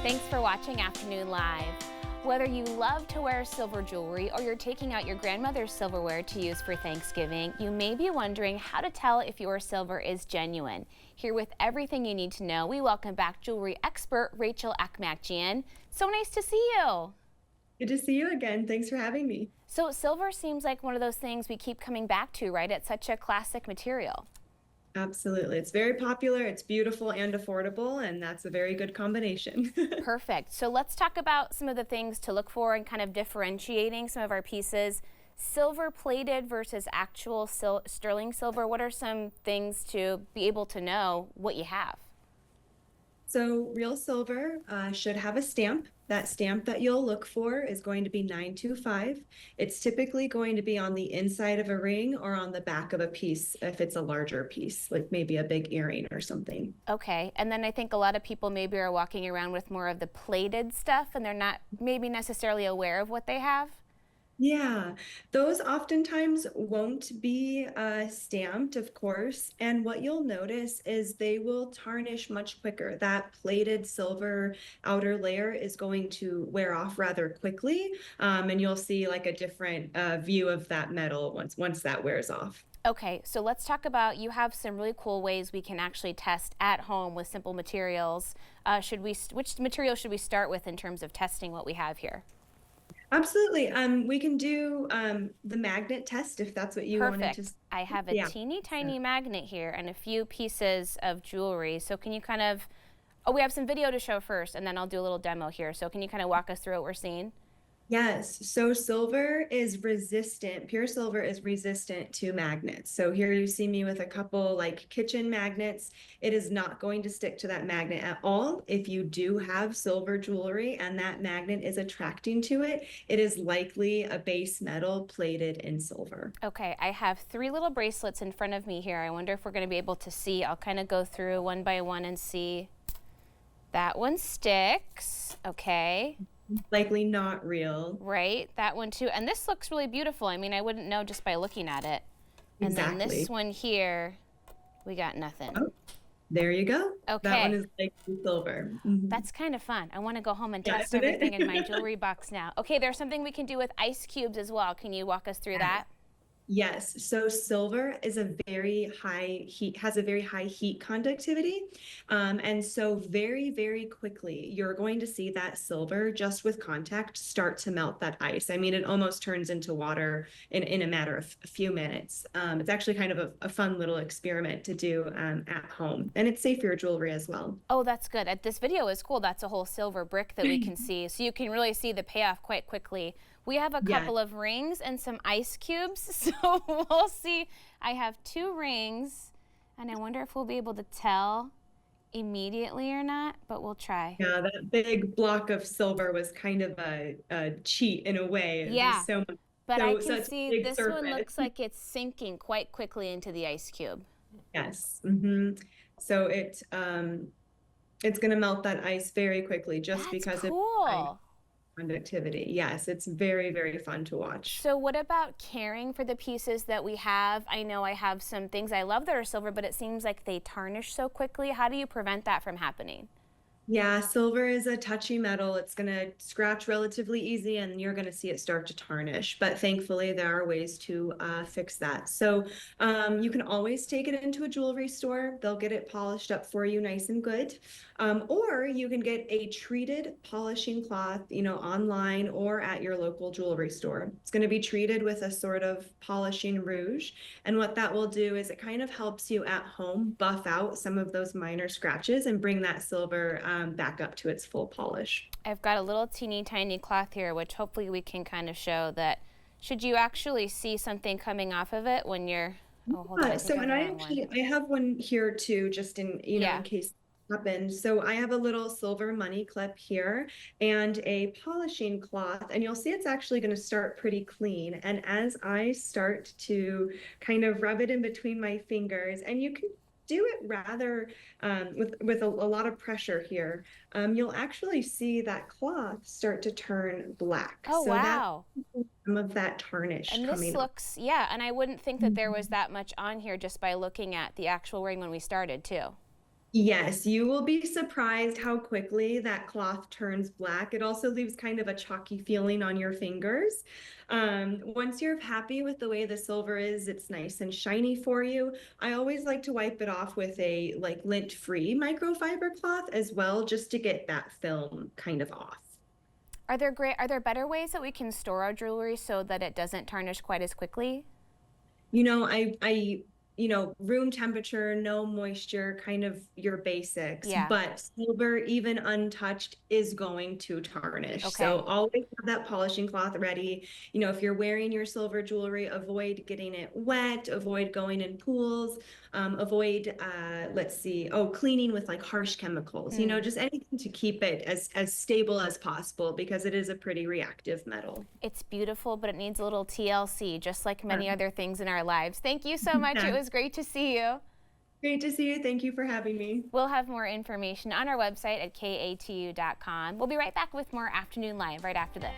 Thanks for watching Afternoon Live. Whether you love to wear silver jewelry or you're taking out your grandmother's silverware to use for Thanksgiving, you may be wondering how to tell if your silver is genuine. Here with everything you need to know, we welcome back jewelry expert Rachel Akmakjian. So nice to see you. Good to see you again. Thanks for having me. So silver seems like one of those things we keep coming back to, right? It's such a classic material. Absolutely. It's very popular, it's beautiful and affordable, and that's a very good combination. Perfect. So let's talk about some of the things to look for and kind of differentiating some of our pieces. Silver plated versus actual sterling silver. What are some things to be able to know what you have? So real silver should have a stamp. That stamp that you'll look for is going to be 925. It's typically going to be on the inside of a ring or on the back of a piece if it's a larger piece, like maybe a big earring or something. Okay, and then I think a lot of people maybe are walking around with more of the plated stuff and they're not maybe necessarily aware of what they have. Yeah, those oftentimes won't be stamped, of course. And what you'll notice is they will tarnish much quicker. That plated silver outer layer is going to wear off rather quickly, and you'll see like a different view of that metal once that wears off. Okay, so let's talk about, you have some really cool ways we can actually test at home with simple materials. Which material should we start with in terms of testing what we have here? Absolutely. We can do the magnet test if that's what you wanted to. Perfect. I have a Yeah. teeny tiny magnet here and a few pieces of jewelry. So can you kind of, oh, we have some video to show first and then I'll do a little demo here. So can you kind of walk us through what we're seeing? Yes, so silver is resistant, pure silver is resistant to magnets. So here you see me with a couple like kitchen magnets. It is not going to stick to that magnet at all. If you do have silver jewelry and that magnet is attracting to it, it is likely a base metal plated in silver. Okay, I have three little bracelets in front of me here. I wonder if we're going to be able to see. I'll kind of go through one by one and see. That one sticks. Okay. Likely not real. Right, that one too. And this looks really beautiful. I mean, I wouldn't know just by looking at it. And then Exactly. this one here, we got nothing. Oh, there you go. That one Okay, is like silver. Mhm. that's kind of fun. I want to go home and Yeah, test isn't everything in my it? jewelry box now. Okay, there's something we can do with ice cubes as well. Can you walk us through that? Yes, so silver is a very high heat, has a very high heat conductivity. And so very, very quickly, you're going to see that silver just with contact start to melt that ice. I mean, it almost turns into water in a matter of a few minutes. It's actually kind of a fun little experiment to do at home. And it's safe for your jewelry as well. Oh, that's good. This video is cool. That's a whole silver brick that we can see. So you can really see the payoff quite quickly. We have a Yeah. couple of rings and some ice cubes. So we'll see. I have two rings and I wonder if we'll be able to tell immediately or not, but we'll try. Yeah, that big block of silver was kind of a cheat in a way. It Yeah, was so but I can such a see big this one surface. looks like it's sinking quite quickly into the ice cube. Yes. So it's going to melt that ice very quickly just That's because of high cool. conductivity. Yes, it's very, very fun to watch. So what about caring for the pieces that we have? I know I have some things I love that are silver, but it seems like they tarnish so quickly. How do you prevent that from happening? Yeah, silver is a touchy metal. It's going to scratch relatively easy and you're going to see it start to tarnish. But thankfully, there are ways to fix that. So you can always take it into a jewelry store. They'll get it polished up for you nice and good. Or you can get a treated polishing cloth, online or at your local jewelry store. It's going to be treated with a sort of polishing rouge. And what that will do is it kind of helps you at home buff out some of those minor scratches and bring that silver back up to its full polish. I've got a little teeny tiny cloth here, which hopefully we can kind of show that should you actually see something coming off of it when you're, oh, hold on, I think So, I have and the I wrong one. actually, I have one here too, just Yeah. in case it happened. So I have a little silver money clip here and a polishing cloth, and you'll see it's actually going to start pretty clean. And as I start to kind of rub it in between my fingers, and you can do it rather with a lot of pressure here, you'll actually see that cloth start to turn black. Oh, So that's wow. some of that tarnish And this coming off. looks, yeah, and I wouldn't think that there was that much on here just by looking at the actual ring when we started too. Yes, you will be surprised how quickly that cloth turns black. It also leaves kind of a chalky feeling on your fingers. Once you're happy with the way the silver is, it's nice and shiny for you. I always like to wipe it off with a like lint-free microfiber cloth as well, just to get that film kind of off. Are there better ways that we can store our jewelry so that it doesn't tarnish quite as quickly? Room temperature, no moisture, kind of your basics, Yeah. but silver, even untouched, is going to tarnish. So Okay. always have that polishing cloth ready. If you're wearing your silver jewelry, avoid getting it wet, avoid going in pools, avoid, let's see, cleaning with like harsh chemicals, Mm. just anything to keep it as stable as possible because it is a pretty reactive metal. It's beautiful, but it needs a little TLC, just like many Yeah. other things in our lives. Thank you so much. It Yeah. was great to see you. Great to see you. Thank you for having me. We'll have more information on our website at katu.com. We'll be right back with more Afternoon Live right after this.